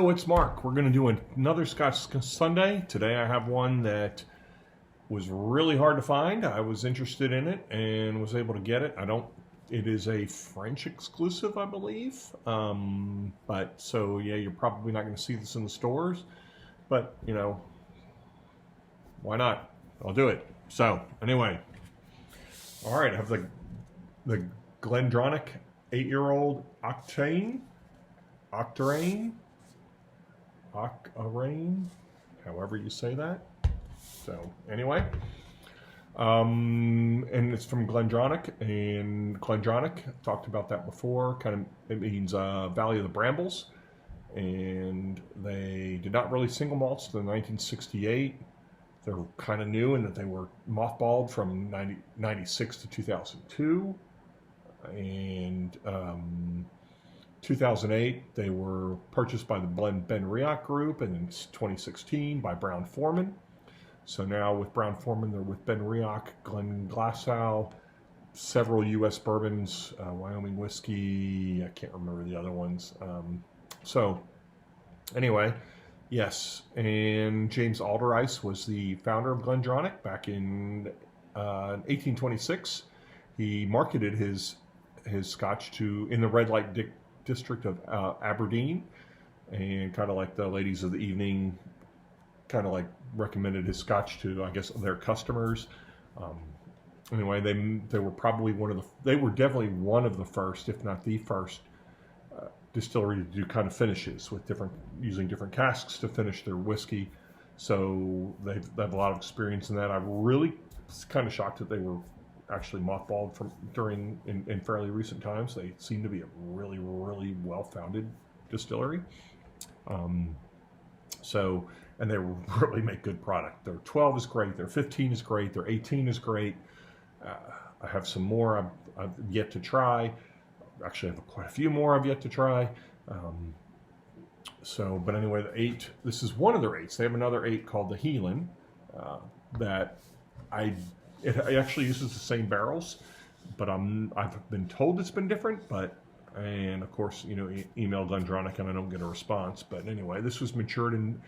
Hello, it's Mark. We're going to do another Scotch Sunday. Today I have one that was really hard to find. I was interested in it and was able to get it. It is a French exclusive, I believe. But so yeah, you're probably not going to see this in the stores, but you know, why not? I'll do it. So anyway, all right, I have the Glendronach 8-year-old Octarine, however you say that. So anyway, and it's from Glendronach, and Glendronach, talked about that before. It means Valley of the Brambles, and they did not really single malts to 1968. They're kind of new in that they were mothballed from 1996 to 2002, and 2008 they were purchased by the BenRiach Group, and in 2016 by Brown-Forman. So now with Brown-Forman, they're with BenRiach, Glenglassaugh, several U.S. bourbons, Wyoming whiskey. I can't remember the other ones. So anyway, yes, and James Alderdice was the founder of Glendronach back in 1826. He marketed his Scotch in the red light district of Aberdeen, and kind of like the ladies of the evening, kind of like recommended his Scotch to, I guess, their customers. Anyway, they were probably they were definitely one of the first, if not the first, distillery to do kind of finishes with using different casks to finish their whiskey. So they have a lot of experience in that. I really was kind of shocked that they were actually mothballed in fairly recent times. They seem to be a really, really well-founded distillery. And they really make good product. Their 12 is great, their 15 is great, their 18 is great. I have some more I've yet to try. Actually, I have quite a few more I've yet to try. But anyway, this is one of their 8s. They have another 8 called the Highland it actually uses the same barrels, but I've been told it's been different, and of course, email Glendronach and I don't get a response. But anyway, this was matured and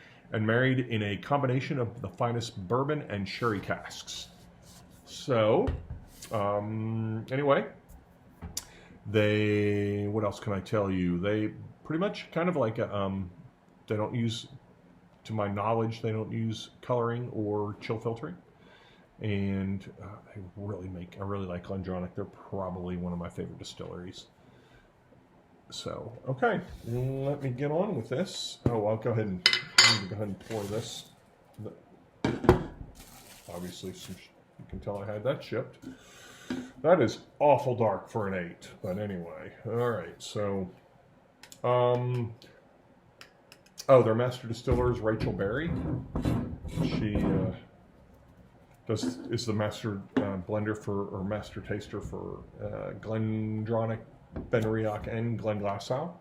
married in a combination of the finest bourbon and sherry casks. So, anyway, what else can I tell you? They pretty much kind of like they don't use, to my knowledge, they don't use coloring or chill filtering. And I really like Glendronach. They're probably one of my favorite distilleries. So, okay, let me get on with this. Oh, I'll go ahead and pour this. Obviously, you can tell I had that shipped. That is awful dark for an 8, but anyway. All right, so, their master distiller is Rachel Berry. She is the master blender or master taster for Glendronach, BenRiach, and Glenglassaugh.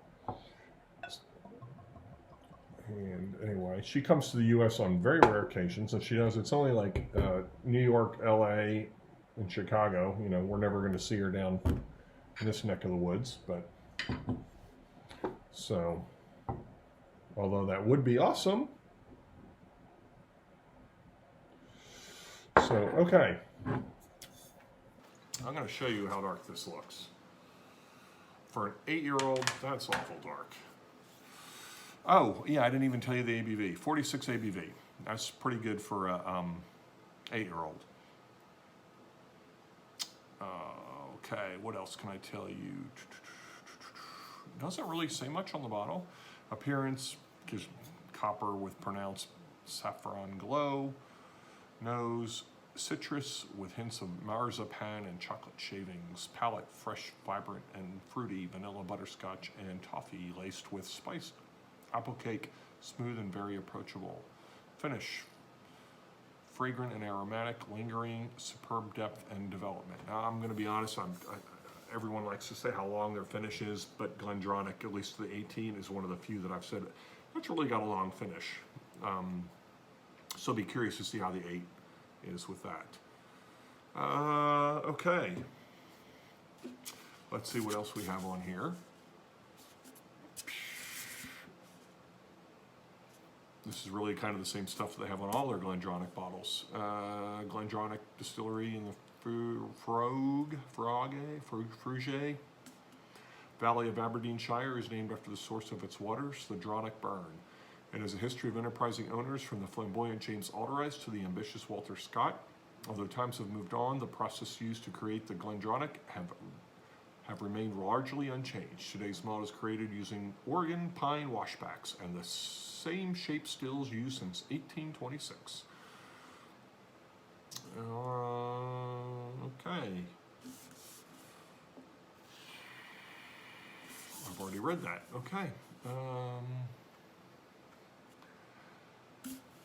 And anyway, she comes to the U.S. on very rare occasions, and it's only like New York, L.A., and Chicago. We're never going to see her down in this neck of the woods, but so, although that would be awesome. So, okay, I'm going to show you how dark this looks. For an 8-year-old, that's awful dark. Oh, yeah, I didn't even tell you the ABV. 46 ABV. That's pretty good for a 8-year-old. Okay, what else can I tell you? Doesn't really say much on the bottle. Appearance gives copper with pronounced saffron glow. Nose, citrus with hints of marzipan and chocolate shavings. Palate, fresh, vibrant, and fruity. Vanilla, butterscotch, and toffee laced with spice. Apple cake, smooth and very approachable. Finish, fragrant and aromatic, lingering, superb depth and development. Now, I'm going to be honest, everyone likes to say how long their finish is, but Glendronach, at least the 18, is one of the few that I've said that's really got a long finish. So be curious to see how the 8 is with that. Okay. Let's see what else we have on here. This is really kind of the same stuff that they have on all their Glendronach bottles. Glendronach Distillery in the Fruge Valley of Aberdeenshire is named after the source of its waters, the Dronach Burn. It has a history of enterprising owners from the flamboyant James Alderdice to the ambitious Walter Scott. Although times have moved on, the process used to create the Glendronach have remained largely unchanged. Today's malt is created using Oregon pine washbacks and the same shape stills used since 1826. Okay. I've already read that. Okay.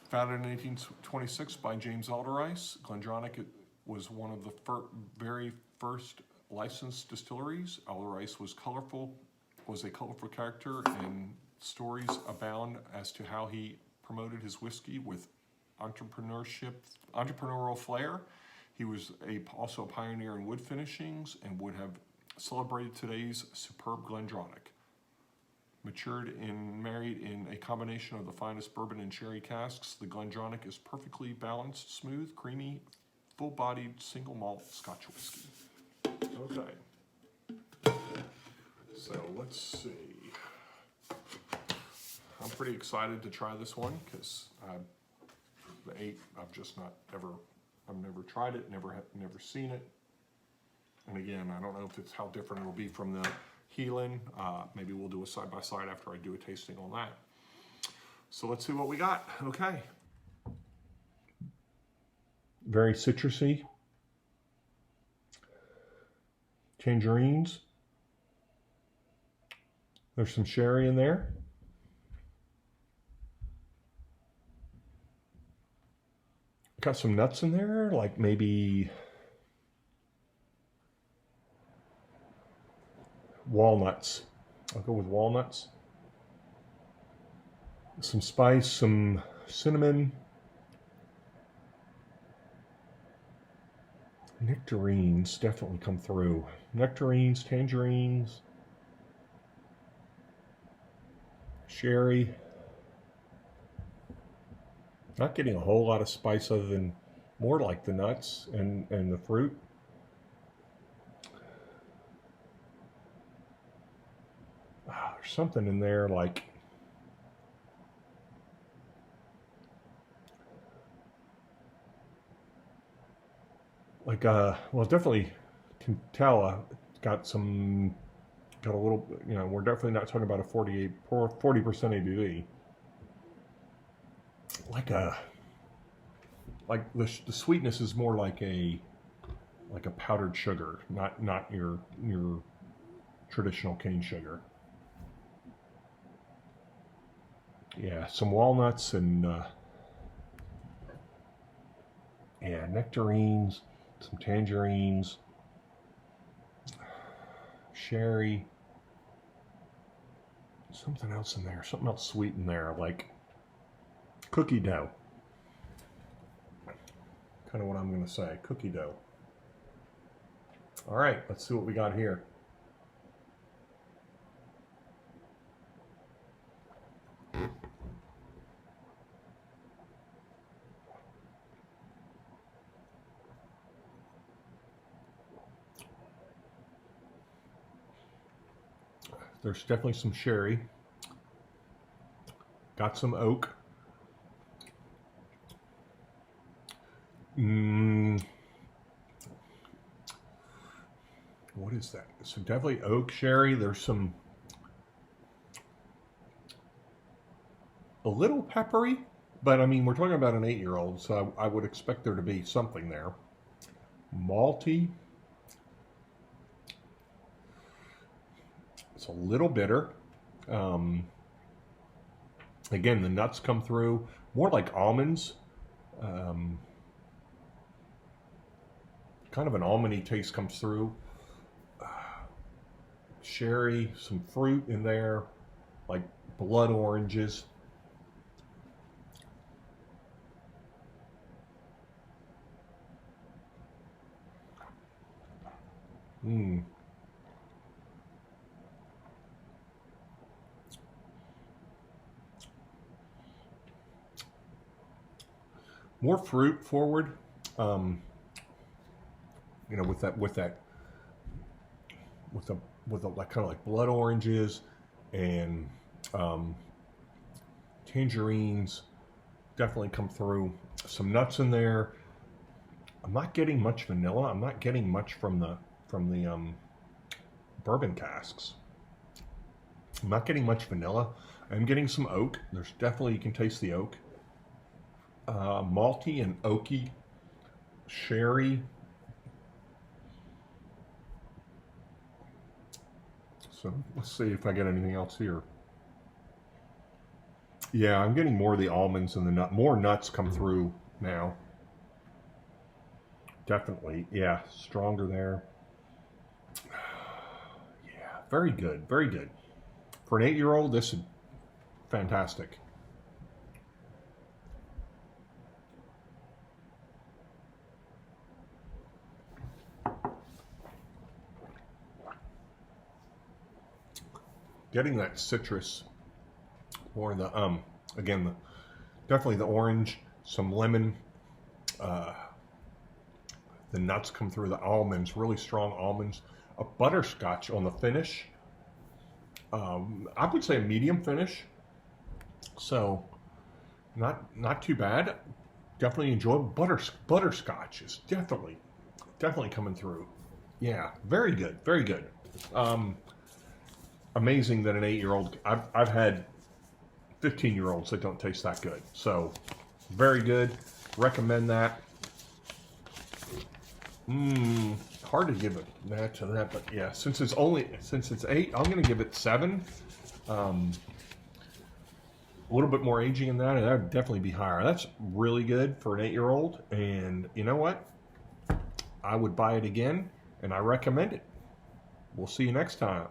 Founded in 1826 by James Alderdice, Glendronach was one of the very first licensed distilleries. Alderdice was a colorful character, and stories abound as to how he promoted his whiskey with entrepreneurial flair. He was also a pioneer in wood finishings and would have celebrated today's superb Glendronach. Married in a combination of the finest bourbon and sherry casks, the Glendronach is perfectly balanced, smooth, creamy, full-bodied, single malt Scotch whiskey. Okay. So let's see. I'm pretty excited to try this one because the 8, I've never tried it, never seen it. And again, I don't know if it's how different it will be from the Highland. Maybe we'll do a side-by-side after I do a tasting on that. So let's see what we got. Okay. Very citrusy. Tangerines. There's some sherry in there. Got some nuts in there, like maybe walnuts. I'll go with walnuts. Some spice, some cinnamon. Nectarines definitely come through. Nectarines, tangerines, sherry. Not getting a whole lot of spice other than more like the nuts and the fruit. There's something in there like well, definitely can tell it's got a little, we're definitely not talking about a 40% ABV. The sweetness is more like a powdered sugar, not your traditional cane sugar. Yeah, some walnuts and nectarines, some tangerines, sherry, something else in there, something else sweet in there, like cookie dough. Kind of what I'm going to say, cookie dough. All right, let's see what we got here. There's definitely some sherry. Got some oak. What is that? So definitely oak, sherry. There's a little peppery, but I mean, we're talking about an 8-year-old, so I would expect there to be something there. Malty. It's a little bitter. Again, the nuts come through more like almonds. Kind of an almondy taste comes through. Sherry, some fruit in there, like blood oranges. more fruit forward. You know, with the like kind of like blood oranges and tangerines definitely come through. Some nuts in there. I'm not getting much vanilla. I'm not getting much from the bourbon casks. I'm not getting much vanilla. I'm getting some oak. There's definitely, you can taste the oak. Malty and oaky sherry. So let's see if I get anything else here. Yeah, I'm getting more of the almonds and the nut. More nuts come through now. Definitely, yeah, stronger there. Yeah, very good, very good. For an 8-year-old, this is fantastic. Getting that citrus, more in the again, definitely the orange, some lemon. The nuts come through, the almonds, really strong almonds. A butterscotch on the finish. I would say a medium finish. So not too bad. Definitely enjoy butterscotch is definitely coming through. Yeah, very good, very good. Amazing that an 8-year-old. I've had 15-year-olds that don't taste that good. So very good. Recommend that. Hard to give it that to that, but yeah, since it's 8, I'm gonna give it 7. A little bit more aging in that, and that would definitely be higher. That's really good for an 8-year-old, and you know what? I would buy it again, and I recommend it. We'll see you next time.